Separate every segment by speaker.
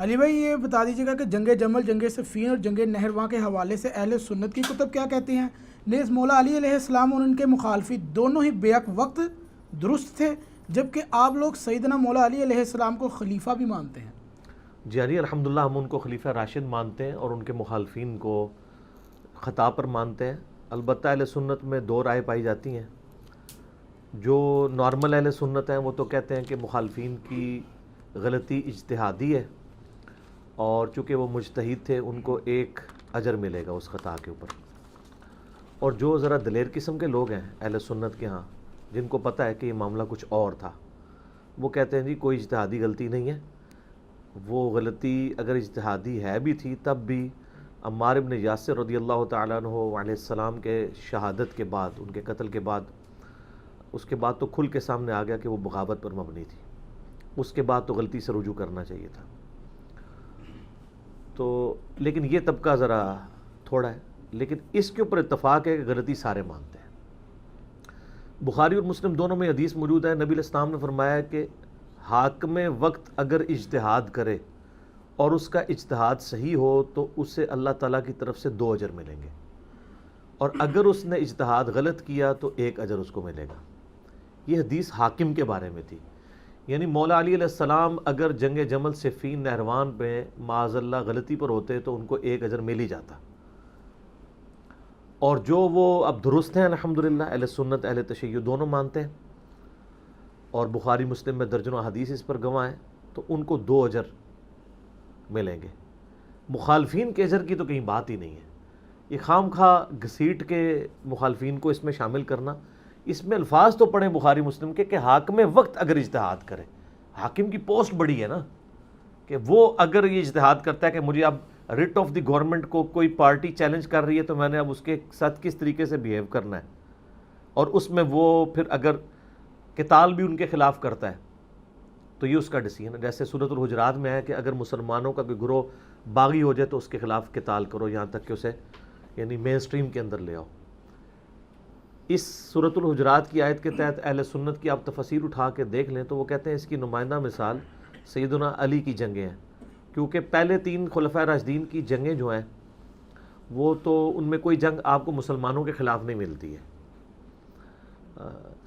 Speaker 1: علی بھائی یہ بتا دیجیے گا کہ جنگ جمل، جنگ صفین اور جنگ نہرواں کے حوالے سے اہل سنت کی کتب کیا کہتی ہیں؟ نیز مولا علی علیہ السلام اور ان کے مخالفی دونوں ہی بیک وقت درست تھے، جبکہ آپ لوگ سیدنا مولا علی علیہ السلام کو خلیفہ بھی مانتے ہیں۔
Speaker 2: جی علی الحمدللہ ہم ان کو خلیفہ راشد مانتے ہیں اور ان کے مخالفین کو خطا پر مانتے ہیں۔ البتہ اہل سنت میں دو رائے پائی جاتی ہیں۔ جو نارمل اہل سنت ہیں وہ تو کہتے ہیں کہ مخالفین کی غلطی اجتہادی ہے، اور چونکہ وہ مجتہد تھے ان کو ایک اجر ملے گا اس خطا کے اوپر۔ اور جو ذرا دلیر قسم کے لوگ ہیں اہل سنت کے ہاں، جن کو پتہ ہے کہ یہ معاملہ کچھ اور تھا، وہ کہتے ہیں جی کوئی اجتہادی غلطی نہیں ہے، وہ غلطی اگر اجتہادی ہے بھی تھی تب بھی عمار ابن یاسر رضی اللہ تعالیٰ عنہ علیہ السلام کے شہادت کے بعد، ان کے قتل کے بعد، اس کے بعد تو کھل کے سامنے آ گیا کہ وہ بغاوت پر مبنی تھی، اس کے بعد تو غلطی سے رجوع کرنا چاہیے تھا۔ تو لیکن یہ طبقہ ذرا تھوڑا ہے، لیکن اس کے اوپر اتفاق ہے کہ غلطی سارے مانتے ہیں۔ بخاری اور مسلم دونوں میں حدیث موجود ہے، نبی علیہ السلام نے فرمایا کہ حاکم وقت اگر اجتہاد کرے اور اس کا اجتہاد صحیح ہو تو اسے اللہ تعالیٰ کی طرف سے 2 اجر ملیں گے، اور اگر اس نے اجتہاد غلط کیا تو 1 اجر اس کو ملے گا۔ یہ حدیث حاکم کے بارے میں تھی، یعنی مولا علی علیہ السلام اگر جنگ جمل صفین نہروان پہ معاذ اللہ غلطی پر ہوتے تو ان کو 1 اجر مل ہی جاتا، اور جو وہ اب درست ہیں الحمدللہ، اہل سنت اہل تشیع دونوں مانتے ہیں، اور بخاری مسلم میں درجنوں حدیث اس پر گواہ ہیں، تو ان کو 2 اجر ملیں گے۔ مخالفین کے اجر کی تو کہیں بات ہی نہیں ہے، یہ خام خواہ گھسیٹ کے مخالفین کو اس میں شامل کرنا۔ اس میں الفاظ تو پڑھیں بخاری مسلم کے کہ حاکم وقت اگر اجتہاد کرے، حاکم کی پوسٹ بڑی ہے نا، کہ وہ اگر یہ اجتہاد کرتا ہے کہ مجھے اب ریٹ آف دی گورنمنٹ کو کوئی پارٹی چیلنج کر رہی ہے تو میں نے اب اس کے ساتھ کس طریقے سے بیہیو کرنا ہے، اور اس میں وہ پھر اگر قتال بھی ان کے خلاف کرتا ہے تو یہ اس کا ڈیسیژن ہے۔ جیسے سورۃ الحجرات میں ہے کہ اگر مسلمانوں کا کوئی گروہ باغی ہو جائے تو اس کے خلاف قتال کرو، یہاں تک کہ اسے یعنی مین سٹریم کے اندر لے آؤ۔ اس سورۃ الحجرات کی آیت کے تحت اہل سنت کی آپ تفسیر اٹھا کے دیکھ لیں تو وہ کہتے ہیں اس کی نمائندہ مثال سیدنا علی کی جنگیں ہیں، کیونکہ پہلے 3 خلفائے راشدین کی جنگیں جو ہیں وہ تو ان میں کوئی جنگ آپ کو مسلمانوں کے خلاف نہیں ملتی ہے۔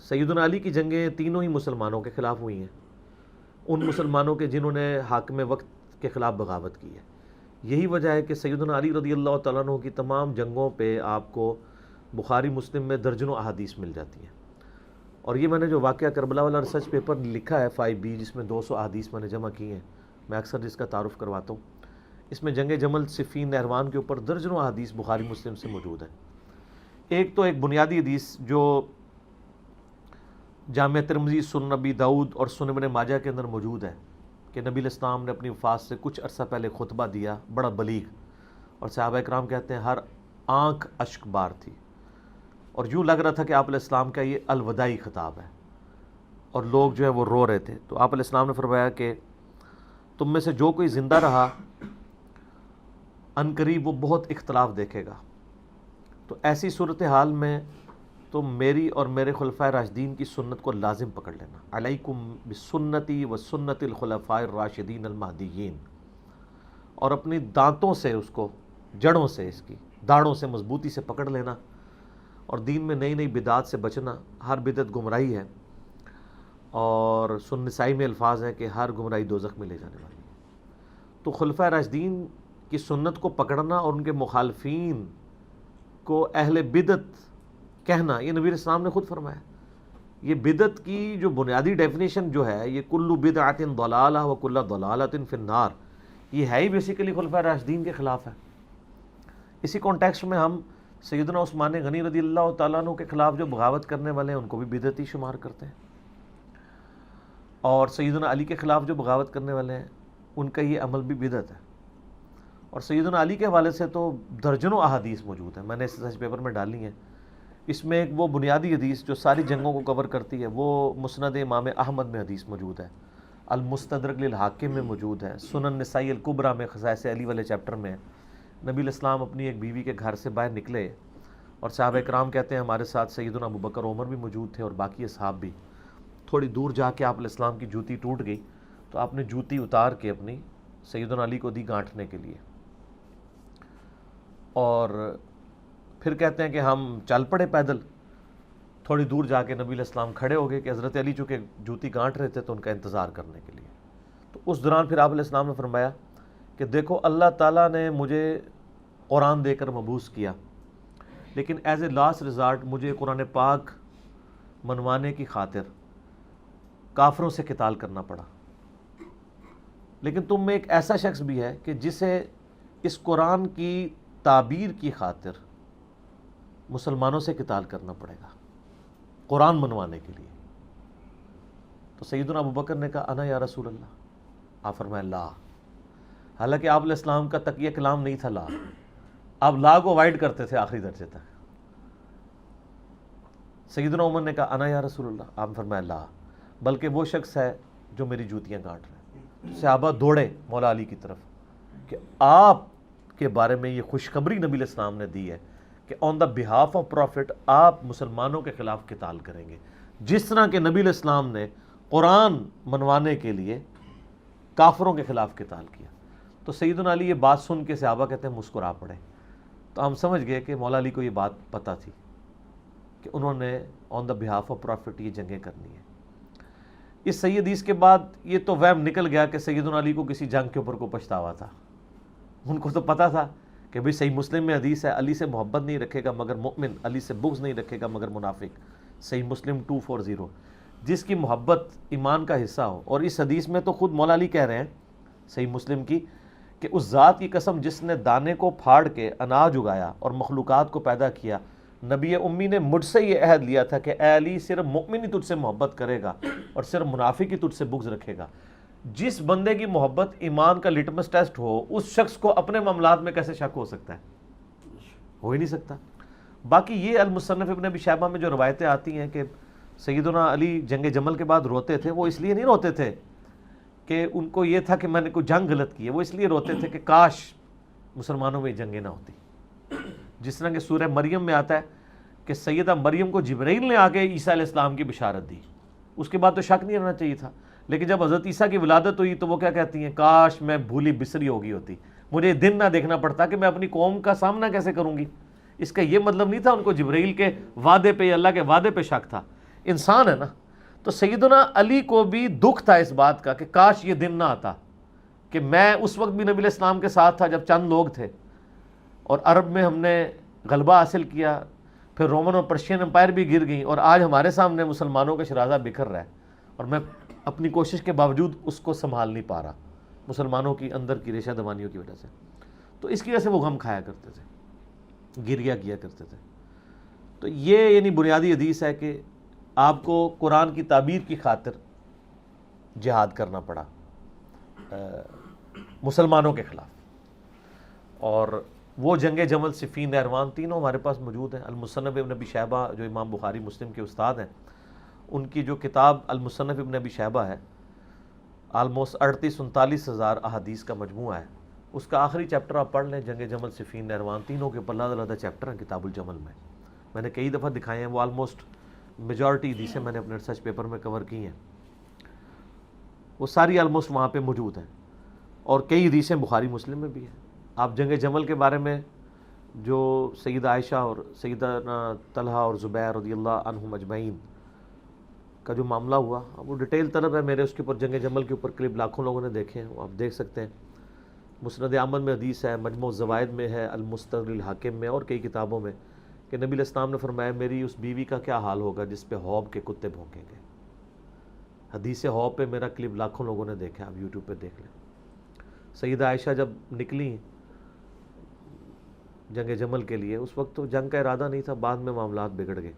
Speaker 2: سیدنا علی کی جنگیں تینوں ہی مسلمانوں کے خلاف ہوئی ہیں، ان مسلمانوں کے جنہوں نے حاکم وقت کے خلاف بغاوت کی ہے۔ یہی وجہ ہے کہ سیدنا علی رضی اللہ تعالیٰ عنہ کی تمام جنگوں پہ آپ کو بخاری مسلم میں درجنوں احادیث مل جاتی ہیں۔ اور یہ میں نے جو واقعہ کربلا والا ریسرچ پیپر لکھا ہے 5B، جس میں 200 احادیث میں نے جمع کی ہیں، میں اکثر جس کا تعارف کرواتا ہوں، اس میں جنگ جمل صفین نہروان کے اوپر درجنوں احادیث بخاری مسلم سے موجود ہے۔ ایک تو ایک بنیادی حدیث جو جامع ترمذی، سنن نبی داؤد اور سنن ابن ماجہ کے اندر موجود ہے کہ نبی علیہ السلام نے اپنی وفات سے کچھ عرصہ پہلے خطبہ دیا، بڑا بلیغ، اور صحابہ کرام کہتے ہیں ہر آنکھ اشک بار تھی، اور یوں لگ رہا تھا کہ آپ علیہ السلام کا یہ الوداعی خطاب ہے، اور لوگ جو ہے وہ رو رہے تھے۔ تو آپ علیہ السلام نے فرمایا کہ تم میں سے جو کوئی زندہ رہا عنقریب وہ بہت اختلاف دیکھے گا، تو ایسی صورتحال میں تم میری اور میرے خلفائے راشدین کی سنت کو لازم پکڑ لینا، علیکم بسنتی و سنت الخلفاء الراشدین المہدیین، اور اپنی دانتوں سے اس کو، جڑوں سے، اس کی داڑھوں سے مضبوطی سے پکڑ لینا، اور دین میں نئی نئی بدعات سے بچنا، ہر بدعت گمراہی ہے، اور سنن نسائی میں الفاظ ہیں کہ ہر گمراہی دوزخ میں لے جانے والی ہے۔ تو خلفائے راشدین کی سنت کو پکڑنا اور ان کے مخالفین کو اہل بدعت کہنا، یہ نبی علیہ السلام نے خود فرمایا۔ یہ بدعت کی جو بنیادی ڈیفینیشن جو ہے، یہ کل بدعۃ ضلالہ و کل ضلالۃ فی النار، یہ ہے ہی بیسیکلی خلفائے راشدین کے خلاف ہے۔ اسی کانٹیکسٹ میں ہم سیدنا عثمان غنی رضی اللہ تعالیٰ عنہ کے خلاف جو بغاوت کرنے والے ہیں ان کو بھی بدعتی شمار کرتے ہیں، اور سیدنا علی کے خلاف جو بغاوت کرنے والے ہیں ان کا یہ عمل بھی بدعت ہے۔ اور سیدنا علی کے حوالے سے تو درجنوں احادیث موجود ہیں، میں نے اس ریسرچ پیپر میں ڈالی ہیں۔ اس میں ایک وہ بنیادی حدیث جو ساری جنگوں کو کور کرتی ہے، وہ مسند امام احمد میں حدیث موجود ہے، المستدرک للحاکم میں موجود ہے، سنن نسائی الکبریٰ میں خصائص علی والے چیپٹر میں ہے۔ نبی علیہ السلام اپنی ایک بیوی کے گھر سے باہر نکلے، اور صحابہ کرام کہتے ہیں ہمارے ساتھ سیدنا ابوبکر عمر بھی موجود تھے اور باقی اصحاب بھی۔ تھوڑی دور جا کے آپ علیہ السلام کی جوتی ٹوٹ گئی، تو آپ نے جوتی اتار کے اپنی سیدنا علی کو دی گانٹنے کے لیے، اور پھر کہتے ہیں کہ ہم چل پڑے پیدل. تھوڑی دور جا کے نبی علیہ السلام کھڑے ہو گئے کہ حضرت علی چونکہ جوتی گانٹ رہے تھے تو ان کا انتظار کرنے کے لیے. تو اس دوران پھر آپ علیہ السلام نے فرمایا کہ دیکھو اللہ تعالیٰ نے مجھے قرآن دے کر مبعوث کیا، لیکن ایز اے لاسٹ ریزارٹ مجھے قرآن پاک منوانے کی خاطر کافروں سے قتال کرنا پڑا. لیکن تم میں ایک ایسا شخص بھی ہے کہ جسے اس قرآن کی تعبیر کی خاطر مسلمانوں سے قتال کرنا پڑے گا قرآن منوانے کے لیے. تو سیدنا ابو بکر نے کہا انا یا رسول اللہ. آپ فرمائے لا. حالانکہ آپ علیہ السلام کا تقیہ کلام نہیں تھا لا، آپ لا کو اوائڈ کرتے تھے آخری درجے تک. سیدنا عمر نے کہا انا یا رسول اللہ. آپ فرمایا لا، بلکہ وہ شخص ہے جو میری جوتیاں کاٹ رہے ہیں. صحابہ دوڑے مولا علی کی طرف کہ آپ کے بارے میں یہ خوشخبری نبی علیہ السلام نے دی ہے کہ آن دا بہاف آف پروفٹ آپ مسلمانوں کے خلاف قتال کریں گے، جس طرح کہ نبی علیہ السلام نے قرآن منوانے کے لیے کافروں کے خلاف قتال کیا. تو سیدنا علی یہ بات سن کے صحابہ کہتے ہیں مسکرا پڑے. تو ہم سمجھ گئے کہ مولا علی کو یہ بات پتہ تھی کہ انہوں نے آن دا بہاف آف پروفٹ یہ جنگیں کرنی ہیں. اس صحیح حدیث کے بعد یہ تو وہم نکل گیا کہ سیدنا علی کو کسی جنگ کے اوپر کو پچھتاوا تھا. ان کو تو پتہ تھا کہ بھئی صحیح مسلم میں حدیث ہے علی سے محبت نہیں رکھے گا مگر مؤمن، علی سے بغض نہیں رکھے گا مگر منافق. صحیح مسلم 240. جس کی محبت ایمان کا حصہ ہو. اور اس حدیث میں تو خود مولا علی کہہ رہے ہیں صحیح مسلم کی کہ اس ذات کی قسم جس نے دانے کو پھاڑ کے اناج اگایا اور مخلوقات کو پیدا کیا، نبی امی نے مجھ سے یہ عہد لیا تھا کہ اے علی صرف مؤمن ہی تجھ سے محبت کرے گا اور صرف منافق ہی تجھ سے بغض رکھے گا. جس بندے کی محبت ایمان کا لٹمس ٹیسٹ ہو، اس شخص کو اپنے معاملات میں کیسے شک ہو سکتا ہے؟ ہو ہی نہیں سکتا. باقی یہ المصنف ابن ابی شیبہ میں جو روایتیں آتی ہیں کہ سیدنا علی جنگ جمل کے بعد روتے تھے، وہ اس لیے نہیں روتے تھے کہ ان کو یہ تھا کہ میں نے کوئی جنگ غلط کی ہے، وہ اس لیے روتے تھے کہ کاش مسلمانوں میں جنگیں نہ ہوتی. جس طرح کہ سورہ مریم میں آتا ہے کہ سیدہ مریم کو جبرائیل نے آ کے عیسیٰ علیہ السلام کی بشارت دی. اس کے بعد تو شک نہیں رہنا چاہیے تھا. لیکن جب حضرت عیسیٰ کی ولادت ہوئی تو وہ کیا کہتی ہیں؟ کاش میں بھولی بسری ہو گئی ہوتی، مجھے یہ دن نہ دیکھنا پڑتا کہ میں اپنی قوم کا سامنا کیسے کروں گی. اس کا یہ مطلب نہیں تھا ان کو جبرائیل کے وعدے پہ یا اللہ کے وعدے پہ شک تھا. انسان ہے نا. تو سیدنا علی کو بھی دکھ تھا اس بات کا کہ کاش یہ دن نہ آتا کہ میں اس وقت بھی نبی علیہ السلام کے ساتھ تھا جب چند لوگ تھے اور عرب میں ہم نے غلبہ حاصل کیا، پھر رومن اور پرشین امپائر بھی گر گئیں اور آج ہمارے سامنے مسلمانوں کا شرازہ بکھر رہا ہے اور میں اپنی کوشش کے باوجود اس کو سنبھال نہیں پا رہا مسلمانوں کی اندر کی ریشہ دوانیوں کی وجہ سے. تو اس کی وجہ سے وہ غم کھایا کرتے تھے، گریہ کیا کرتے تھے. تو یہ یعنی بنیادی حدیث ہے کہ آپ کو قرآن کی تعبیر کی خاطر جہاد کرنا پڑا مسلمانوں کے خلاف. اور وہ جنگ جمل، صفین، نہروان تینوں ہمارے پاس موجود ہیں. المصنف ابن ابی شیبہ جو امام بخاری مسلم کے استاد ہیں، ان کی جو کتاب المصنف ابن ابی شیبہ ہے آلموسٹ 38-39 ہزار احادیث کا مجموعہ ہے. اس کا آخری چیپٹر آپ پڑھ لیں، جنگ جمل، صفین، نہروان تینوں کے اوپر علیحدہ چیپٹر ہیں کتاب الجمل میں. میں نے کئی دفعہ دکھائے ہیں، وہ آلموسٹ میجورٹی حدیثیں میں نے اپنے ریسرچ پیپر میں کور کی ہیں. وہ ساری آلموسٹ وہاں پہ موجود ہیں اور کئی حدیثیں بخاری مسلم میں بھی ہیں. آپ جنگ جمل کے بارے میں جو سیدہ عائشہ اور سیدنا طلحہ اور زبیر رضی اللہ عنہم اجمعین کا جو معاملہ ہوا، وہ ڈیٹیل طلب ہے میرے، اس کے اوپر جنگ جمل کے اوپر کلپ لاکھوں لوگوں نے دیکھے ہیں، وہ آپ دیکھ سکتے ہیں. مسند احمد میں حدیث ہے، مجموع الزوائد میں ہے، المستدرک الحاکم میں اور کئی کتابوں میں کہ نبی علیہ السلام نے فرمایا میری اس بیوی کا کیا حال ہوگا جس پہ حوب کے کتے بھونکیں گے. حدیث حوب پہ میرا کلپ لاکھوں لوگوں نے دیکھا، آپ یوٹیوب پہ دیکھ لیں. سیدہ عائشہ جب نکلی جنگ جمل کے لیے، اس وقت تو جنگ کا ارادہ نہیں تھا، بعد میں معاملات بگڑ گئے.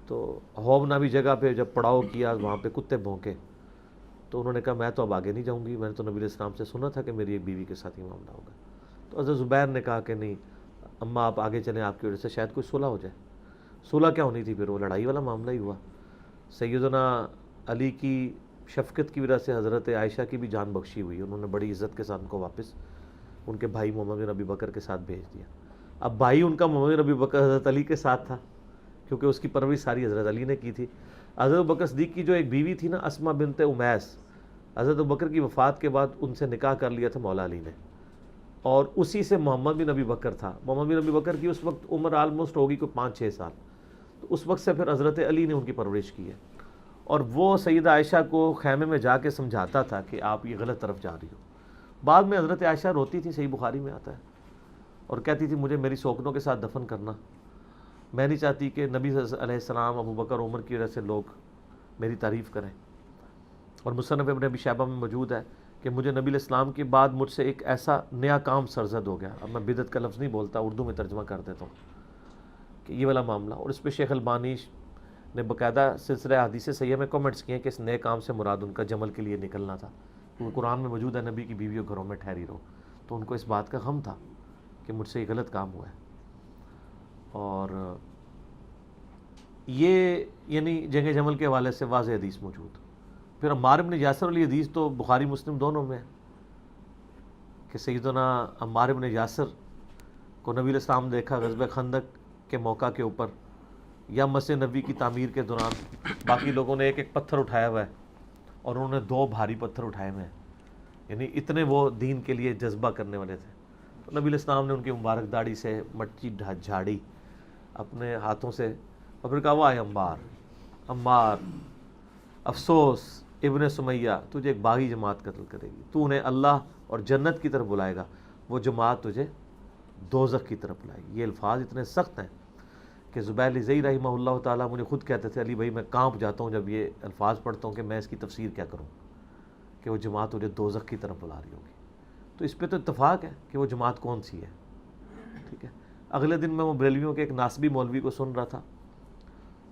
Speaker 2: تو حوب نامی جگہ پہ جب پڑاؤ کیا، وہاں پہ کتے بھونکے، تو انہوں نے کہا میں تو اب آگے نہیں جاؤں گی، میں نے تو نبی علیہ السلام سے سنا تھا کہ میری ایک بیوی کے ساتھ یہ معاملہ ہوگا. تو حضرت زبیر نے کہا کہ نہیں اماں آپ آگے چلیں، آپ کی وجہ سے شاید کوئی صلح ہو جائے. صلح کیا ہونی تھی، پھر وہ لڑائی والا معاملہ ہی ہوا. سیدنا علی کی شفقت کی وجہ سے حضرت عائشہ کی بھی جان بخشی ہوئی، انہوں نے بڑی عزت کے ساتھ ان کو واپس ان کے بھائی محمد بن ابی بکر کے ساتھ بھیج دیا. اب بھائی ان کا محمد بن ابی بکر حضرت علی کے ساتھ تھا کیونکہ اس کی پرورش ساری حضرت علی نے کی تھی. حضرت بکر صدیق کی جو ایک بیوی تھی نا، اسماء بنت امیس، حضرت ابوبکر کی وفات کے بعد ان سے نکاح کر لیا تھا مولا علی نے، اور اسی سے محمد بن ابی بکر تھا. محمد بن ابی بکر کی اس وقت عمر آلموسٹ ہوگی کوئی 5-6 سال. تو اس وقت سے پھر حضرت علی نے ان کی پرورش کی ہے، اور وہ سیدہ عائشہ کو خیمے میں جا کے سمجھاتا تھا کہ آپ یہ غلط طرف جا رہی ہو. بعد میں حضرت عائشہ روتی تھی، صحیح بخاری میں آتا ہے، اور کہتی تھی مجھے میری سوکنوں کے ساتھ دفن کرنا، میں نہیں چاہتی کہ نبی علیہ السلام، ابو بکر، عمر کی وجہ سے لوگ میری تعریف کریں. اور مصنف ابن ابی شیبہ میں موجود ہے کہ مجھے نبی علیہ السلام کے بعد مجھ سے ایک ایسا نیا کام سرزد ہو گیا. اب میں بدعت کا لفظ نہیں بولتا، اردو میں ترجمہ کر دیتا ہوں کہ یہ والا معاملہ. اور اس پہ شیخ البانی نے باقاعدہ سلسلہ حدیث صحیحہ میں کمنٹس کیے کہ اس نئے کام سے مراد ان کا جمل کے لیے نکلنا تھا. وہ قرآن میں موجود ہے نبی کی بیویوں گھروں میں ٹھہری رہو. تو ان کو اس بات کا غم تھا کہ مجھ سے یہ غلط کام ہوا ہے. اور یہ یعنی جنگ جمل کے حوالے سے واضح حدیث موجود. پھر عمار بن یاسر والی حدیث تو بخاری مسلم دونوں میں ہے کہ سیدنا عمار بن یاسر کو نبی علیہ السلام نے دیکھا غزوہ خندق کے موقع کے اوپر یا مسجد نبوی کی تعمیر کے دوران. باقی لوگوں نے ایک ایک پتھر اٹھایا ہوا ہے اور انہوں نے 2 بھاری پتھر اٹھائے ہوئے ہیں، یعنی اتنے وہ دین کے لیے جذبہ کرنے والے تھے. تو نبی علیہ السلام نے ان کی مبارک داڑھی سے مٹی جھاڑی اپنے ہاتھوں سے، اور پھر کہا وائے عمار، عمار افسوس ابن سمیہ، تجھے ایک باغی جماعت قتل کرے گی. تو انہیں اللہ اور جنت کی طرف بلائے گا، وہ جماعت تجھے دوزخ کی طرف بلائے گی. یہ الفاظ اتنے سخت ہیں کہ زبیر لزئی رحمہ اللہ تعالیٰ مجھے خود کہتے تھے علی بھائی میں کانپ جاتا ہوں جب یہ الفاظ پڑھتا ہوں کہ میں اس کی تفسیر کیا کروں کہ وہ جماعت تجھے دوزخ کی طرف بلا رہی ہوگی. تو اس پہ تو اتفاق ہے کہ وہ جماعت کون سی ہے. ٹھیک ہے. اگلے دن میں وہ بریلویوں کے ایک ناسبی مولوی کو سن رہا تھا،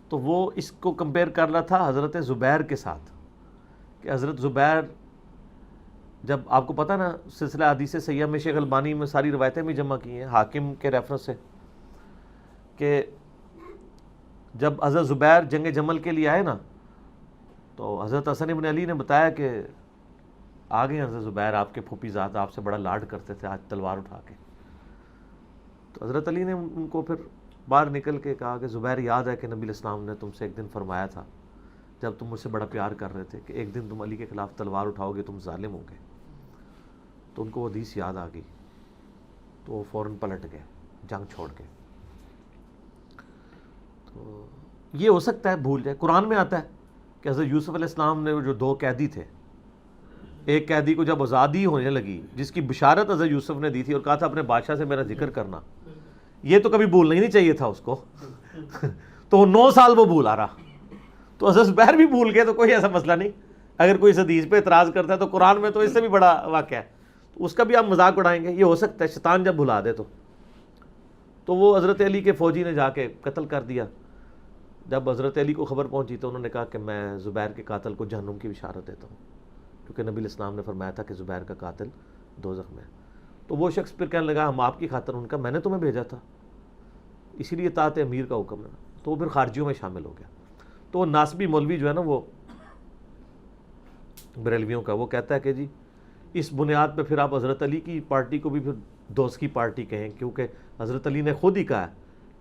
Speaker 2: تو وہ اس کو کمپیئر کر رہا تھا حضرت زبیر کے ساتھ کہ حضرت زبیر، جب آپ کو پتہ نا سلسلہ حدیث صحیحہ میں شیخ البانی میں ساری روایتیں بھی جمع کی ہیں حاکم کے ریفرنس سے، کہ جب حضرت زبیر جنگ جمل کے لیے آئے نا تو حضرت حسن بن علی نے بتایا کہ آ گئے حضرت زبیر، آپ کے پھوپھی زاد آپ سے بڑا لاڈ کرتے تھے، آج تلوار اٹھا کے. تو حضرت علی نے ان کو پھر باہر نکل کے کہا کہ زبیر یاد ہے کہ نبی علیہ السلام نے تم سے ایک دن فرمایا تھا جب تم مجھ سے بڑا پیار کر رہے تھے کہ ایک دن تم علی کے خلاف تلوار اٹھاؤ گے، تم ظالم ہوگے. تو ان کو وہ حدیث یاد آ گئی تو وہ فوراً پلٹ گئے جنگ چھوڑ کے. تو یہ ہو سکتا ہے بھول جائے. قرآن میں آتا ہے کہ حضرت یوسف علیہ السلام نے جو 2 قیدی تھے، ایک قیدی کو جب آزادی ہونے لگی جس کی بشارت حضرت یوسف نے دی تھی اور کہا تھا اپنے بادشاہ سے میرا ذکر کرنا، یہ تو کبھی بھولنا ہی نہیں چاہیے تھا اس کو تو وہ 9 سال وہ بھول آ رہا. تو حضرت زبیر بھی بھول گئے تو کوئی ایسا مسئلہ نہیں. اگر کوئی اس حدیث پہ اعتراض کرتا ہے تو قرآن میں تو اس سے بھی بڑا واقعہ ہے، تو اس کا بھی آپ مذاق اڑائیں گے. یہ ہو سکتا ہے شیطان جب بھلا دے تو وہ حضرت علی کے فوجی نے جا کے قتل کر دیا. جب حضرت علی کو خبر پہنچی تو انہوں نے کہا کہ میں زبیر کے قاتل کو جہنم کی بشارت دیتا ہوں، کیونکہ نبی علیہ السلام نے فرمایا تھا کہ زبیر کا قاتل دوزخ میں ہے. تو وہ شخص پھر کہنے لگا ہم آپ کی خاطر، ان کا میں نے تمہیں بھیجا تھا، اسی لیے اطاعت امیر کا حکم ہے. تو وہ پھر خارجیوں میں شامل ہو گیا. تو وہ ناسبی مولوی جو ہے نا وہ بریلویوں کا، وہ کہتا ہے کہ جی اس بنیاد پہ پھر آپ حضرت علی کی پارٹی کو بھی پھر دوست کی پارٹی کہیں، کیونکہ حضرت علی نے خود ہی کہا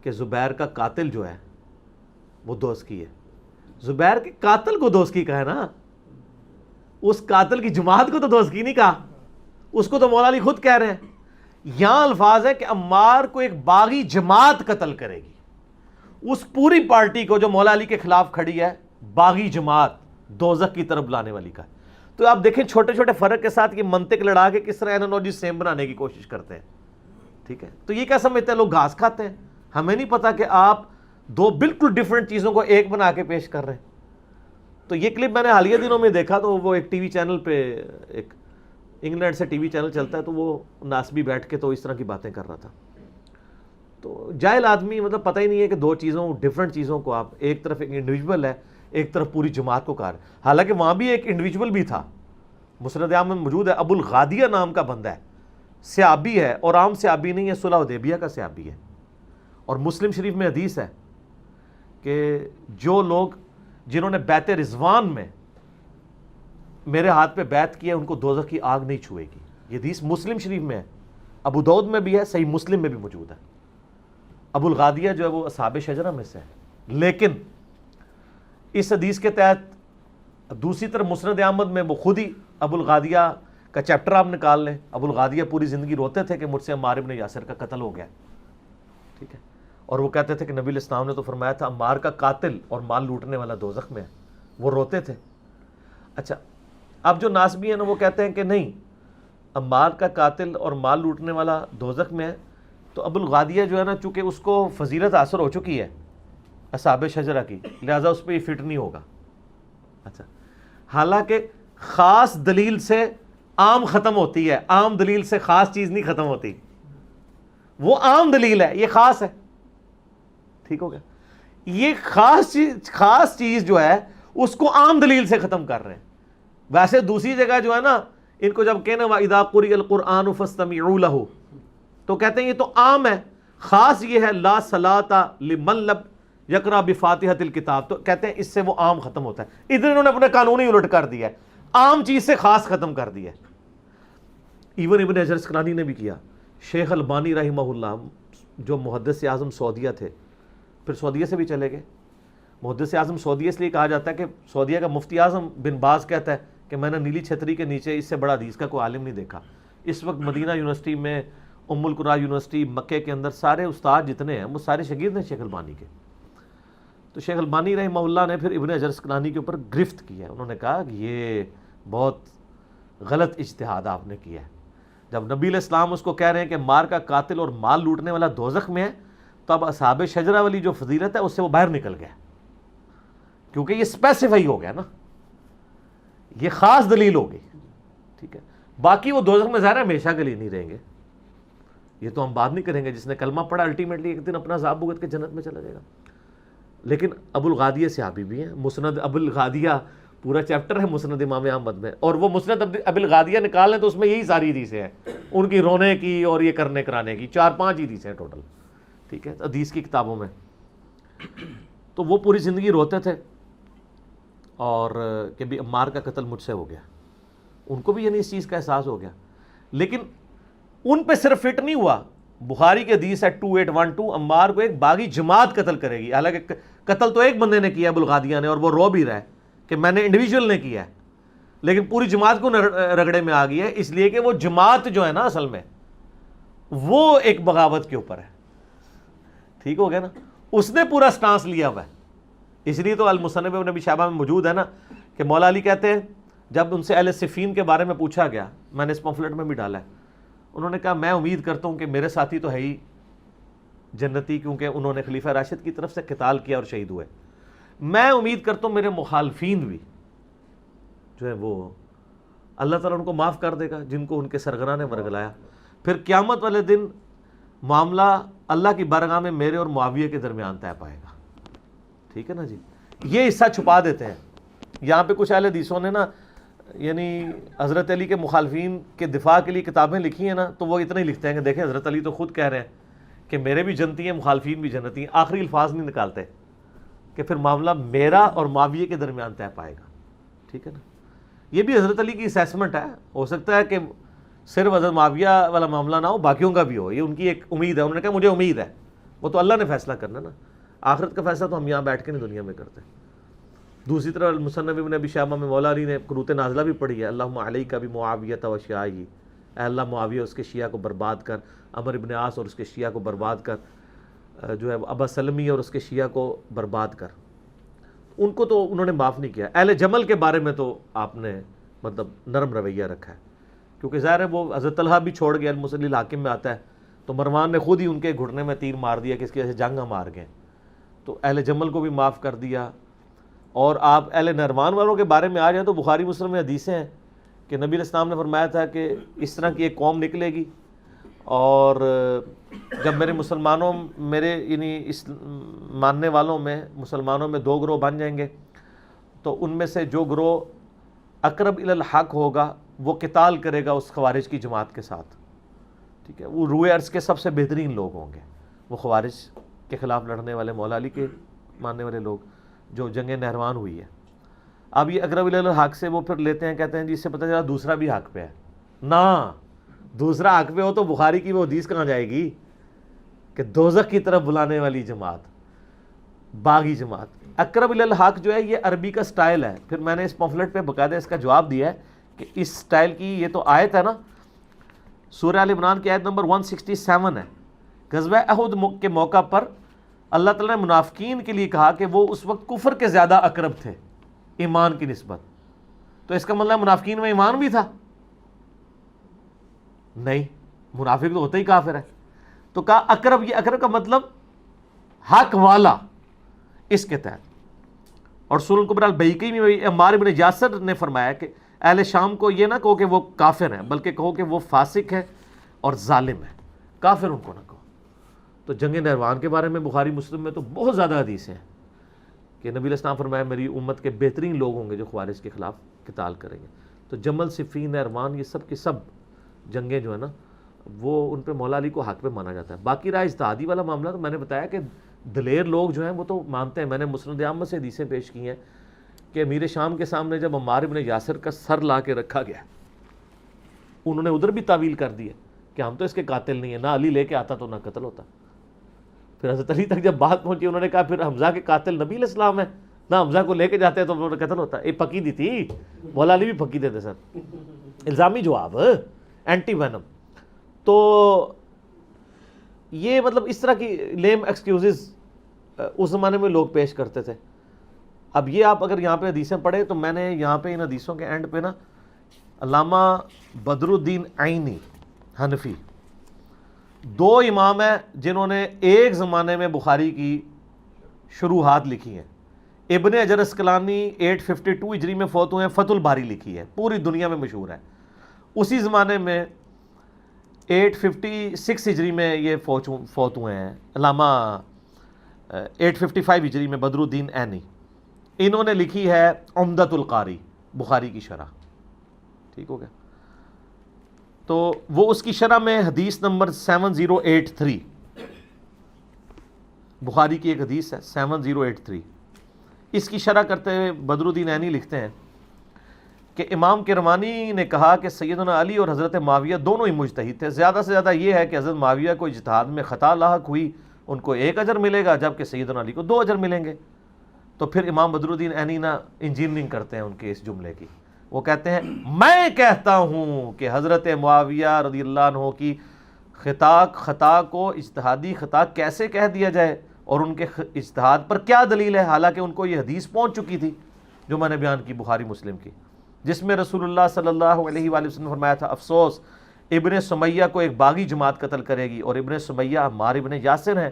Speaker 2: کہ زبیر کا قاتل جو ہے وہ دوست کی ہے. زبیر کے قاتل کو دوست کی کہا ہے نا، اس قاتل کی جماعت کو تو دوست کی نہیں کہا. اس کو تو مولا علی خود کہہ رہے ہیں. یہاں الفاظ ہے کہ عمار کو ایک باغی جماعت قتل کرے گی. اس پوری پارٹی کو جو مولا علی کے خلاف کھڑی ہے باغی جماعت دوزخ کی طرف لانے والی کا ہے. تو آپ دیکھیں چھوٹے چھوٹے فرق کے ساتھ یہ منطق لڑا کے کس طرح اینالوجی سیم بنانے کی کوشش کرتے ہیں. ٹھیک ہے. تو یہ کیا سمجھتے ہیں لوگ گھاس کھاتے ہیں؟ ہمیں نہیں پتا کہ آپ 2 بالکل ڈیفرنٹ چیزوں کو ایک بنا کے پیش کر رہے ہیں. تو یہ کلپ میں نے حالیہ دنوں میں دیکھا تو وہ ایک ٹی وی چینل پہ، ایک انگلینڈ سے ٹی وی چینل چلتا ہے، تو وہ ناسبی بیٹھ کے تو اس طرح کی باتیں کر رہا تھا. تو جاہل آدمی مطلب پتہ ہی نہیں ہے کہ 2 چیزوں ڈیفرنٹ چیزوں کو آپ ایک طرف ایک انڈیویجول ہے، ایک طرف پوری جماعت کو کہا ہے. حالانکہ وہاں بھی ایک انڈیویجول بھی تھا، مسند احمد میں موجود ہے، ابو الغادیہ نام کا بندہ ہے، صحابی ہے، اور عام صحابی نہیں ہے، صلح حدیبیہ کا صحابی ہے. اور مسلم شریف میں حدیث ہے کہ جو لوگ جنہوں نے بیعت رضوان میں میرے ہاتھ پہ بیعت کیا ان کو دوزخ کی آگ نہیں چھوئے گی. یہ حدیث مسلم شریف میں ہے، ابو داؤد میں بھی ہے، صحیح مسلم میں بھی موجود ہے. ابو الغادیہ جو ہے وہ اصحاب شجرہ میں سے ہے. لیکن اس حدیث کے تحت دوسری طرف مسند احمد میں وہ خود ہی ابو الغادیہ کا چیپٹر آپ نکال لیں، ابو الغادیہ پوری زندگی روتے تھے کہ مجھ سے عمار ابن یاسر کا قتل ہو گیا، ٹھیک ہے، اور وہ کہتے تھے کہ نبی علیہ السلام نے تو فرمایا تھا عمار کا قاتل اور مال لوٹنے والا دوزخ میں ہے، وہ روتے تھے۔ اچھا، اب جو ناسبی ہیں نا وہ کہتے ہیں کہ نہیں، عمار کا قاتل اور مال لوٹنے والا دوزخ میں ہے، تو ابو الغادیہ جو ہے نا چونکہ اس کو فضیلت حاصل ہو چکی ہے اصحاب شجرہ کی، لہٰذا اس پہ یہ فٹ نہیں ہوگا۔ اچھا، حالانکہ خاص دلیل سے عام ختم ہوتی ہے، عام دلیل سے خاص چیز نہیں ختم ہوتی، وہ عام دلیل ہے، یہ خاص ہے، ٹھیک ہو گیا، یہ خاص چیز جو ہے اس کو عام دلیل سے ختم کر رہے ہیں۔ ویسے دوسری جگہ جو ہے نا ان کو جب کہنا وَإِذَا قُرِئَ الْقُرْآنُ فَاسْتَمِعُوا لَهُ، تو کہتے ہیں یہ تو عام ہے، خاص یہ ہے لا صلاۃ لمن لم یقرأ بفاتحۃ الکتاب، تو کہتے ہیں اس سے وہ عام ختم ہوتا ہے۔ ادھر انہوں نے اپنا قانون ہی الٹ کر دیا ہے، عام چیز سے خاص ختم کر دیا ہے۔ ایون ابن حجر اسقلانی نے بھی کیا، شیخ البانی رحمہ اللہ جو محدث اعظم سعودیہ تھے، پھر سعودیہ سے بھی چلے گئے۔ محدث اعظم سعودیہ اس لیے کہا جاتا ہے کہ سعودیہ کا مفتی اعظم بن باز کہتا ہے کہ میں نے نیلی چھتری کے نیچے اس سے بڑا حدیث کا کوئی عالم نہیں دیکھا۔ اس وقت مدینہ یونیورسٹی میں، ام القریٰ یونیورسٹی مکے کے اندر سارے استاد جتنے ہیں وہ سارے شاگرد ہیں شیخ البانی کے۔ تو شیخ البانی رحمہ اللہ نے پھر ابن حجر اسقلانی کے اوپر گرفت کیا ہے، انہوں نے کہا کہ یہ بہت غلط اجتہاد آپ نے کیا ہے۔ جب نبی علیہ السلام اس کو کہہ رہے ہیں کہ مار کا قاتل اور مال لوٹنے والا دوزخ میں ہے، تو اب اصحاب شجرہ والی جو فضیلت ہے اس سے وہ باہر نکل گیا، کیونکہ یہ اسپیسیفائی ہو گیا نا، یہ خاص دلیل ہوگی، ٹھیک ہے۔ باقی وہ دوزخ میں ظاہر ہے ہمیشہ کے لیے نہیں رہیں گے، یہ تو ہم بات نہیں کریں گے، جس نے کلمہ پڑھا الٹیمیٹلی ایک دن اپنا عذاب بھگت کے جنت میں چلا جائے گا۔ لیکن ابو الغادیہ صحابی بھی ہیں، مسند ابو الغادیہ پورا چیپٹر ہے مسند امام احمد میں، اور وہ مسند ابو الغادیہ نکال لیں تو اس میں یہی ساری حدیثیں ہیں، ان کی رونے کی اور یہ کرنے کرانے کی 4-5 حدیثیں ہیں ٹوٹل، ٹھیک ہے، حدیث کی کتابوں میں۔ تو وہ پوری زندگی روتے تھے اور کہ بھی عمار کا قتل مجھ سے ہو گیا، ان کو بھی یعنی اس چیز کا احساس ہو گیا، لیکن ان پہ صرف فٹ نہیں ہوا۔ بخاری کی حدیث ہے 2812، عمار کو ایک باغی جماعت قتل کرے گی، حالانکہ قتل تو ایک بندے نے کیا ابو الغادیہ نے، اور وہ رو بھی رہا ہے کہ میں نے انڈیویجول نے کیا ہے، لیکن پوری جماعت کو رگڑے میں آ گئی ہے، اس لیے کہ وہ جماعت جو ہے نا اصل میں وہ ایک بغاوت کے اوپر ہے، ٹھیک ہو گیا نا، اس نے پورا سٹانس لیا ہوا ہے۔ اس لیے تو المصنف ابن ابی شیبہ میں موجود ہے نا کہ مولا علی کہتے ہیں جب ان سے اہل صفین کے بارے میں پوچھا گیا، میں نے اس پمفلٹ میں بھی ڈالا ہے، انہوں نے کہا میں امید کرتا ہوں کہ میرے ساتھی تو ہے ہی جنتی، کیونکہ انہوں نے خلیفہ راشد کی طرف سے قتال کیا اور شہید ہوئے، میں امید کرتا ہوں میرے مخالفین بھی جو ہے وہ اللہ تعالیٰ ان کو معاف کر دے گا جن کو ان کے سرغنہ نے ورگلایا۔ پھر قیامت والے دن معاملہ اللہ کی بارگاہ میں میرے اور معاویہ کے درمیان طے پائے گا، ٹھیک ہے نا جی۔ یہ حصہ چھپا دیتے ہیں یہاں پہ کچھ اہل حدیثوں نے نا، یعنی حضرت علی کے مخالفین کے دفاع کے لیے کتابیں لکھی ہیں نا، تو وہ اتنا ہی لکھتے ہیں کہ دیکھیں حضرت علی تو خود کہہ رہے ہیں کہ میرے بھی جنتی ہیں، مخالفین بھی جنتی ہیں، آخری الفاظ نہیں نکالتے کہ پھر معاملہ میرا اور معاویہ کے درمیان طے پائے گا، ٹھیک ہے نا۔ یہ بھی حضرت علی کی اسیسمنٹ ہے، ہو سکتا ہے کہ صرف حضرت معاویہ والا معاملہ نہ ہو، باقیوں کا بھی ہو، یہ ان کی ایک امید ہے، انہوں نے کہا مجھے امید ہے، وہ تو اللہ نے فیصلہ کرنا نا، آخرت کا فیصلہ تو ہم یہاں بیٹھ کے نہیں دنیا میں کرتے۔ دوسری طرف مصنف ابن ابی شیبہ میں مولا علی نے قنوت نازلہ بھی پڑھی ہے، اللہم علیک بمعاویۃ و شیعہ، اے اللہ معاویہ اس کے شیعہ کو برباد کر، عمر ابن عاص اور اس کے شیعہ کو برباد کر، جو ہے ابا سلمی اور اس کے شیعہ کو برباد کر۔ ان کو تو انہوں نے معاف نہیں کیا۔ اہل جمل کے بارے میں تو آپ نے مطلب نرم رویہ رکھا ہے، کیونکہ ظاہر ہے وہ حضرت طلحہ بھی چھوڑ گیا، المصلی الحاکم میں آتا ہے، تو مروان نے خود ہی ان کے گھٹنے میں تیر مار دیا کہ اس کی وجہ سے جنگ مار گئے، تو اہل جمل کو بھی معاف کر دیا۔ اور آپ اہل نہروان والوں کے بارے میں آ جائیں تو بخاری مسلم میں حدیثیں ہیں کہ نبی علیہ السلام نے فرمایا تھا کہ اس طرح کی ایک قوم نکلے گی، اور جب میرے مسلمانوں میرے یعنی اس ماننے والوں میں مسلمانوں میں 2 گروہ بن جائیں گے، تو ان میں سے جو گروہ اقرب الی الحق ہوگا وہ قتال کرے گا اس خوارج کی جماعت کے ساتھ، ٹھیک ہے، وہ روئے ارض کے سب سے بہترین لوگ ہوں گے، وہ خوارج کے خلاف لڑنے والے مولا علی کے ماننے والے لوگ جو جنگ نہروان ہوئی ہے۔ اب یہ اقرب الی الحق سے وہ پھر لیتے ہیں، کہتے ہیں جی اس سے پتہ چلا دوسرا بھی حق پہ ہے، نہ دوسرا حق پہ ہو تو بخاری کی وہ حدیث کہاں جائے گی کہ دوزخ کی طرف بلانے والی جماعت، باغی جماعت۔ اقرب الی الحق جو ہے یہ عربی کا سٹائل ہے. پھر میں نے اس پمفلٹ پہ باقاعدہ اس کا جواب دیا ہے کہ اس سٹائل کی یہ تو آیت ہے نا, سورہ آل عمران کی آیت نمبر 167 ہے. غزوہ احد کے موقع پر اللہ تعالیٰ نے منافقین کے لیے کہا کہ وہ اس وقت کفر کے زیادہ اقرب تھے ایمان کی نسبت. تو اس کا مطلب منافقین میں ایمان بھی تھا؟ نہیں, منافق تو ہوتا ہی کافر ہے. تو کہا اقرب, یہ اقرب کا مطلب حق والا اس کے تحت. اور سورہ الکبریٰ البیہقی میں عمار بن یاسر نے فرمایا کہ اہل شام کو یہ نہ کہو کہ وہ کافر ہیں, بلکہ کہو کہ وہ فاسق ہے اور ظالم ہے, کافر ان کو نہ کہو. تو جنگ نہروان کے بارے میں بخاری مسلم میں تو بہت زیادہ حدیثیں ہیں کہ نبی علیہ السلام فرمایا میری امت کے بہترین لوگ ہوں گے جو خوارج کے خلاف قتال کریں گے. تو جمل, صفین, نہروان یہ سب کی سب جنگیں جو ہے نا وہ ان پہ مولا علی کو حق پہ مانا جاتا ہے. باقی رہا اجتہادی والا معاملہ, تو میں نے بتایا کہ دلیر لوگ جو ہیں وہ تو مانتے ہیں. میں نے مسند احمد سے حدیثیں پیش کی ہیں کہ امیر شام کے سامنے جب عمار بن یاسر کا سر لا کے رکھا گیا, انہوں نے ادھر بھی تعویل کر دی ہے کہ ہم تو اس کے قاتل نہیں ہیں, نہ علی لے کے آتا تو نہ قتل ہوتا. پھر حضرت علی تک جب بات پہنچی انہوں نے کہا پھر حمزہ کے قاتل نبی علیہ السلام ہے, نہ حمزہ کو لے کے جاتے ہیں تو انہوں نے قتل ہوتا. یہ پکی دی تھی, مولا علی بھی پکی دیتے سر. الزامی جواب, اینٹی وینم. تو یہ مطلب اس طرح کی لیم ایکسکیوزز اس زمانے میں لوگ پیش کرتے تھے. اب یہ آپ اگر یہاں پہ حدیثیں پڑھیں تو میں نے یہاں پہ ان حدیثوں کے اینڈ پہ نا علامہ بدر الدین عینی حنفی, دو امام ہیں جنہوں نے ایک زمانے میں بخاری کی شروحات لکھی ہیں. ابن حجر اسقلانی 852 ہجری میں فوت ہوئے ہیں, فتح الباری لکھی ہے, پوری دنیا میں مشہور ہے. اسی زمانے میں 856 ہجری میں یہ فوت ہوئے ہیں علامہ 855 ہجری میں بدر الدین عینی. انہوں نے لکھی ہے عمدۃ القاری, بخاری کی شرح. ٹھیک ہو گیا. تو وہ اس کی شرح میں حدیث نمبر 7083, بخاری کی ایک حدیث ہے 7083, اس کی شرح کرتے ہوئے بدر الدین عینی لکھتے ہیں کہ امام کرمانی نے کہا کہ سیدنا علی اور حضرت معاویہ دونوں ہی مجتہد تھے. زیادہ سے زیادہ یہ ہے کہ حضرت معاویہ کو اجتہاد میں خطا لاحق ہوئی, ان کو 1 اجر ملے گا, جبکہ سیدنا علی کو 2 اجر ملیں گے. تو پھر امام بدر الدین عینی نا انجینئرنگ کرتے ہیں ان کے اس جملے کی. وہ کہتے ہیں میں کہتا ہوں کہ حضرت معاویہ رضی اللہ عنہ کی خطا کو اجتہادی خطا کیسے کہہ دیا جائے, اور ان کے اجتہاد پر کیا دلیل ہے, حالانکہ ان کو یہ حدیث پہنچ چکی تھی جو میں نے بیان کی بخاری مسلم کی, جس میں رسول اللہ صلی اللہ علیہ وآلہ وسلم نے فرمایا تھا افسوس ابن سمیہ کو ایک باغی جماعت قتل کرے گی, اور ابن سمیہ عمار ابن یاسر ہیں,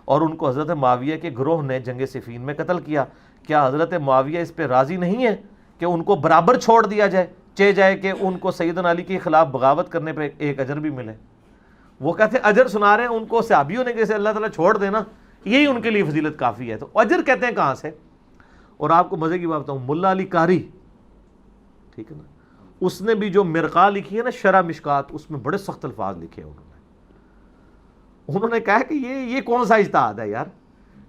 Speaker 2: اور ان کو حضرت معاویہ کے گروہ نے جنگ صفین میں قتل کیا. کیا حضرت معاویہ اس پہ راضی نہیں ہے کہ ان کو برابر چھوڑ دیا جائے, چہ جائے کہ ان کو سیدنا علی کے خلاف بغاوت کرنے پہ 1 اجر بھی ملے؟ وہ کہتے ہیں اجر سنا رہے ہیں ان کو صحابی ہونے کے سے اللہ تعالیٰ چھوڑ دینا, یہی ان کے لیے فضیلت کافی ہے. تو اجر کہتے ہیں کہاں سے؟ اور آپ کو مزے کی بات بتاؤں, ملا علی قاری, ٹھیک ہے نا, اس نے بھی جو مرقہ لکھی ہے نا شرح مشکات, اس میں بڑے سخت الفاظ لکھے ہیں انہوں نے کہا کہ یہ کون سا اجتہاد ہے یار,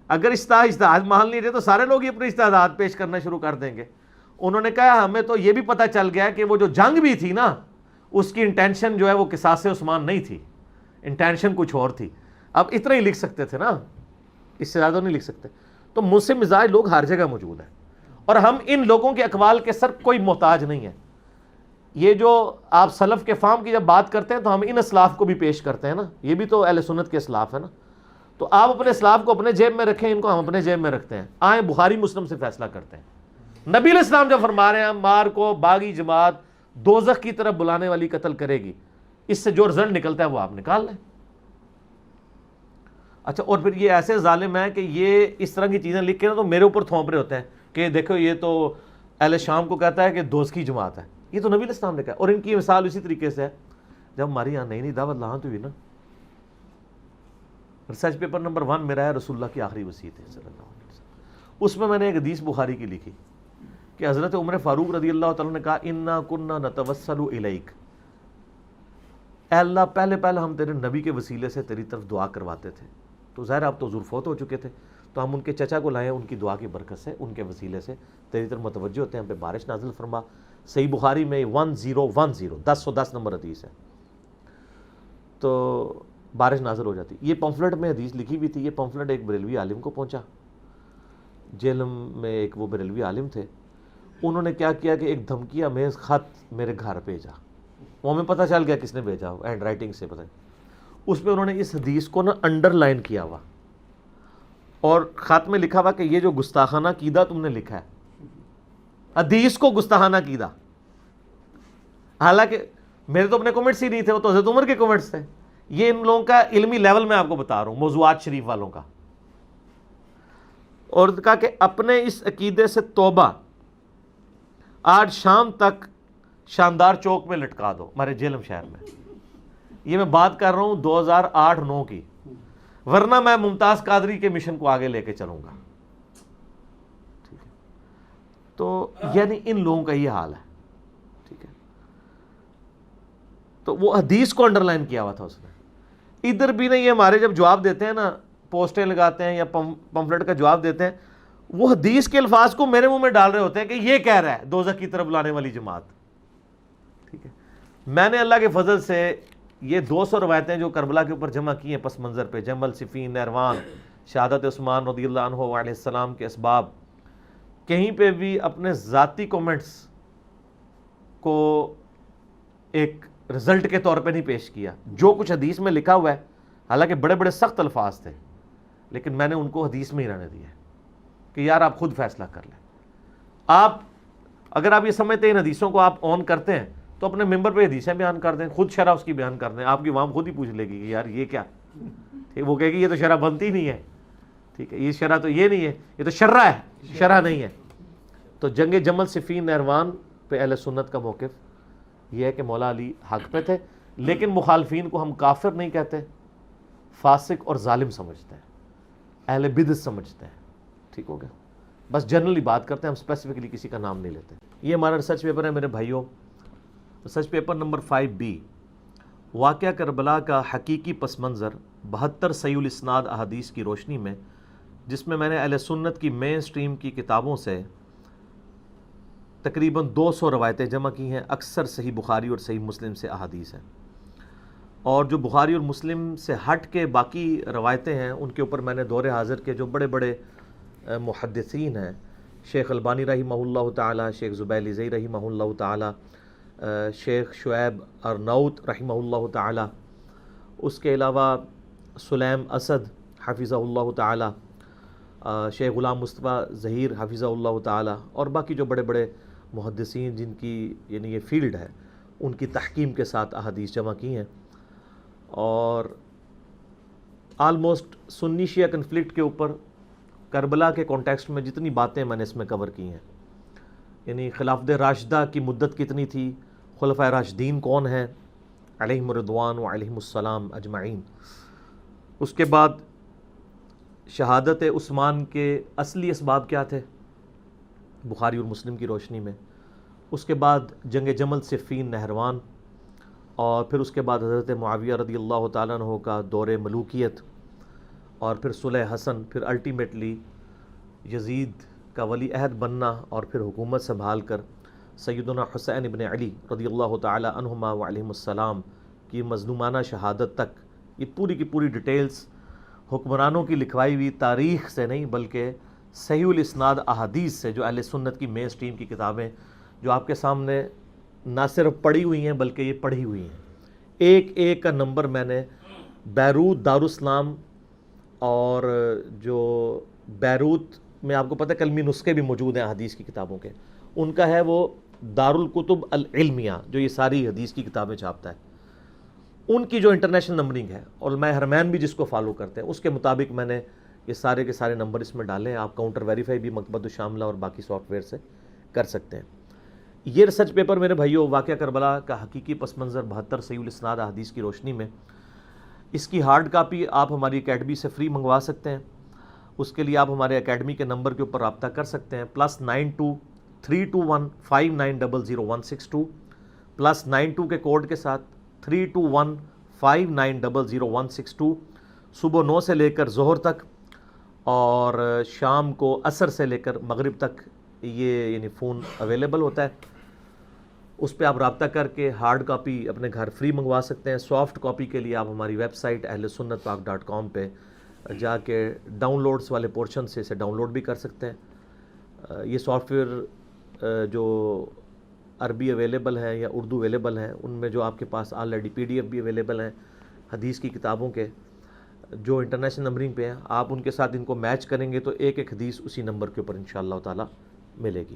Speaker 2: اگر اجتہاد مان لیجیے تو سارے لوگ ہی اپنے اجتہادات پیش کرنا شروع کر دیں گے. انہوں نے کہا ہمیں تو یہ بھی پتہ چل گیا کہ وہ جو جنگ بھی تھی نا اس کی انٹینشن جو ہے وہ قصاص عثمان نہیں تھی, انٹینشن کچھ اور تھی. اب اتنا ہی لکھ سکتے تھے نا, اس سے زیادہ نہیں لکھ سکتے. تو مجھ سے مزاج لوگ ہر جگہ موجود ہیں, اور ہم ان لوگوں کے اقوال کے سر کوئی محتاج نہیں ہے. یہ جو آپ سلف کے فام کی جب بات کرتے ہیں تو ہم ان اسلاف کو بھی پیش کرتے ہیں نا, یہ بھی تو اہل سنت کے اسلاف ہے نا. تو آپ اپنے اسلاف کو اپنے جیب میں رکھیں, ان کو ہم اپنے جیب میں رکھتے ہیں. آئیں بخاری مسلم سے فیصلہ کرتے ہیں. نبی علیہ السلام جب فرما رہے ہیں عمار کو باغی جماعت دوزخ کی طرف بلانے والی قتل کرے گی, اس سے جو رزلٹ نکلتا ہے وہ آپ نکال لیں. اچھا, اور پھر یہ ایسے ظالم ہیں کہ یہ اس طرح کی چیزیں لکھ کے نا تو میرے اوپر تھوپ رہے ہوتے ہیں کہ دیکھو یہ تو اہل شام کو کہتا ہے کہ دوزخی جماعت ہے. یہ تو نبی علیہ السلام نے کہا, اور ان کی مثال اسی طریقے سے ہے. جب ہماری یہاں نئی دعوت لانت ہوئی نا, ریسرچ پیپر نمبر 1 میرا ہے رسول اللہ کی آخری وصیت ہے صلی اللہ علیہ وسلم. اس میں نے ایک حدیث بخاری کی لکھی کہ حضرت عمر فاروق رضی اللہ تعالیٰ نے کہا انا کننا نتوسل الیک, اے اللہ پہلے ہم تیرے نبی کے وسیلے سے تیری طرف دعا کرواتے تھے. تو ظاہر آپ تو حضور فوت ہو چکے تھے, تو ہم ان کے چچا کو لائے, ان کی دعا کی برکت سے ان کے وسیلے سے تیری طرف متوجہ ہوتے ہیں, ہم پہ بارش نازل فرما. صحیح بخاری میں 1010 نمبر حدیث ہے. تو بارش نازل ہو جاتی. یہ پمفلٹ میں حدیث لکھی ہوئی تھی. یہ پمفلٹ ایک بریلوی عالم کو پہنچا. جہلم میں ایک وہ بریلوی عالم تھے، انہوں نے کیا کیا کہ ایک دھمکی آمیز خط میرے گھر بھیجا، وہ ہمیں پتہ چل گیا کس نے بھیجا، ہینڈ رائٹنگ سے پتہ نہیں، اس پہ انہوں نے اس حدیث کو نا انڈر لائن کیا ہوا اور خط میں لکھا ہوا کہ یہ جو گستاخانہ قیدہ تم نے لکھا ہے، حدیث کو گستاخانہ قیدہ، حالانکہ میرے تو اپنے کمنٹس ہی نہیں تھے، وہ تو حضرت عمر کے کمنٹس تھے. یہ ان لوگوں کا علمی لیول میں آپ کو بتا رہا ہوں، موضوعات شریف والوں کا. اور کہا کہ اپنے اس عقیدے سے توبہ، آج شام تک شاندار چوک میں لٹکا دو ہمارے جہلم شہر میں. یہ میں بات کر رہا ہوں 2008-9 کی، ورنہ میں ممتاز قادری کے مشن کو آگے لے کے چلوں گا. ٹھیک ہے، تو یعنی ان لوگوں کا یہ حال ہے. ٹھیک ہے، تو وہ حدیث کو انڈر لائن کیا ہوا تھا اس نے. ادھر بھی نہیں، یہ ہمارے جب جواب دیتے ہیں نا، پوسٹیں لگاتے ہیں یا پمفلٹ کا جواب دیتے ہیں، وہ حدیث کے الفاظ کو میرے منہ میں ڈال رہے ہوتے ہیں کہ یہ کہہ رہا ہے دوزخ کی طرف لانے والی جماعت. ٹھیک ہے، میں نے اللہ کے فضل سے یہ 200 روایتیں جو کربلا کے اوپر جمع کی ہیں پس منظر پہ، جمل، صفین، نہروان، شہادت عثمان رضی اللہ عنہ علیہ السلام کے اسباب، کہیں پہ بھی اپنے ذاتی کومنٹس کو ایک رزلٹ کے طور پہ نہیں پیش کیا. جو کچھ حدیث میں لکھا ہوا ہے، حالانکہ بڑے بڑے سخت الفاظ تھے، لیکن میں نے ان کو حدیث میں ہی رہنے دیا ہے کہ یار آپ خود فیصلہ کر لیں. آپ اگر آپ یہ سمجھتے ہیں ان حدیثوں کو آپ آن کرتے ہیں تو اپنے ممبر پہ حدیثیں بیان کر دیں، خود شرح اس کی بیان کر دیں. آپ کی عوام خود ہی پوچھ لے گی کہ یار یہ کیا، وہ کہے گی یہ تو شرح بنتی نہیں ہے. ٹھیک ہے، یہ شرح تو یہ نہیں ہے، یہ تو شرح ہے، شرح نہیں ہے. تو جنگ جمل، صفین، نہروان پہ اہل سنت کا موقف یہ ہے کہ مولا علی حق پہ تھے، لیکن مخالفین کو ہم کافر نہیں کہتے، فاسق اور ظالم سمجھتے ہیں، اہل بدعت سمجھتے ہیں. ٹھیک ہو گیا، بس جنرلی بات کرتے ہیں، ہم اسپیسیفکلی کسی کا نام نہیں لیتے. یہ ہمارا ریسرچ پیپر ہے میرے بھائیوں، ریسرچ پیپر نمبر 5B، واقعہ کربلا کا حقیقی پس منظر 72 صحیح الاسناد احادیث کی روشنی میں، جس میں نے اہل سنت کی مین سٹریم کی کتابوں سے تقریباً 200 روایتیں جمع کی ہیں. اکثر صحیح بخاری اور صحیح مسلم سے احادیث ہیں، اور جو بخاری اور مسلم سے ہٹ کے باقی روایتیں ہیں ان کے اوپر میں نے دور حاضر کے جو بڑے بڑے محدثین ہیں، شیخ البانی رحمہ اللہ تعالی، شیخ زبیلی رحمہ اللہ تعالی، شیخ شعیب ارناؤت رحمہ اللہ تعالی، اس کے علاوہ سلیم اسد حفظہ اللہ تعالی، شیخ غلام مصطفیٰ ظہیر حفظہ اللہ تعالی، اور باقی جو بڑے بڑے محدثین جن کی یعنی یہ فیلڈ ہے، ان کی تحکیم کے ساتھ احادیث جمع کی ہیں. اور آلموسٹ سنی شیعہ کنفلکٹ کے اوپر کربلا کے کانٹیکسٹ میں جتنی باتیں میں نے اس میں کور کی ہیں، یعنی خلافت راشدہ کی مدت کتنی تھی، خلفائے راشدین کون ہیں علیہم الرضوان و علیہم السلام اجمعین، اس کے بعد شہادت عثمان کے اصلی اسباب کیا تھے بخاری اور مسلم کی روشنی میں، اس کے بعد جنگ جمل، صفین، نہروان، اور پھر اس کے بعد حضرت معاویہ رضی اللہ تعالیٰ عنہ کا دور ملوکیت، اور پھر صلح حسن، پھر الٹیمیٹلی یزید کا ولی عہد بننا، اور پھر حکومت سنبھال کر سیدنا حسین ابن علی رضی اللہ تعالیٰ عنہما و علیہم السلام کی مظلومانہ شہادت تک. یہ پوری کی پوری ڈیٹیلز حکمرانوں کی لکھوائی ہوئی تاریخ سے نہیں، بلکہ صحیح الاسناد احادیث سے، جو اہل سنت کی مین سٹریم کی کتابیں جو آپ کے سامنے نہ صرف پڑھی ہوئی ہیں بلکہ یہ پڑھی ہوئی ہیں. ایک ایک کا نمبر میں نے بیروت دارالاسلام، اور جو بیروت میں آپ کو پتہ ہے کلمی نسخے بھی موجود ہیں حدیث کی کتابوں کے، ان کا ہے وہ دارالکتب العلمیہ جو یہ ساری حدیث کی کتابیں چھاپتا ہے، ان کی جو انٹرنیشنل نمبرنگ ہے، اور میں حرمین بھی جس کو فالو کرتے ہیں اس کے مطابق میں نے یہ سارے کے سارے نمبر اس میں ڈالے ہیں. آپ کاؤنٹر ویریفائی بھی مکتبۃ الشاملہ اور باقی سافٹ ویئر سے کر سکتے ہیں. یہ ریسرچ پیپر میرے بھائیوں، واقعہ کربلا کا حقیقی پس منظر 72 صحیح الاسناد احادیث کی روشنی میں، اس کی ہارڈ کاپی آپ ہماری اکیڈمی سے فری منگوا سکتے ہیں. اس کے لیے آپ ہمارے اکیڈمی کے نمبر کے اوپر رابطہ کر سکتے ہیں، +92-321-5900-162، +92 کے کوڈ کے ساتھ 321-5900-162. صبح 9 سے لے کر ظہر تک، اور شام کو عصر سے لے کر مغرب تک یہ یعنی فون اویلیبل ہوتا ہے. اس پہ آپ رابطہ کر کے ہارڈ کاپی اپنے گھر فری منگوا سکتے ہیں. سافٹ کاپی کے لیے آپ ہماری ویب سائٹ اہلسنتپاک.com پہ جا کے ڈاؤن لوڈس والے پورشن سے اسے ڈاؤن لوڈ بھی کر سکتے ہیں. یہ سافٹ ویئر جو عربی اویلیبل ہیں یا اردو اویلیبل ہیں، ان میں جو آپ کے پاس آلریڈی PDF بھی اویلیبل ہیں حدیث کی کتابوں کے جو انٹرنیشنل نمبرنگ پہ ہیں، آپ ان کے ساتھ ان کو میچ کریں گے تو ایک ایک حدیث اسی نمبر کے اوپر انشاءاللہ تعالی ملے گی.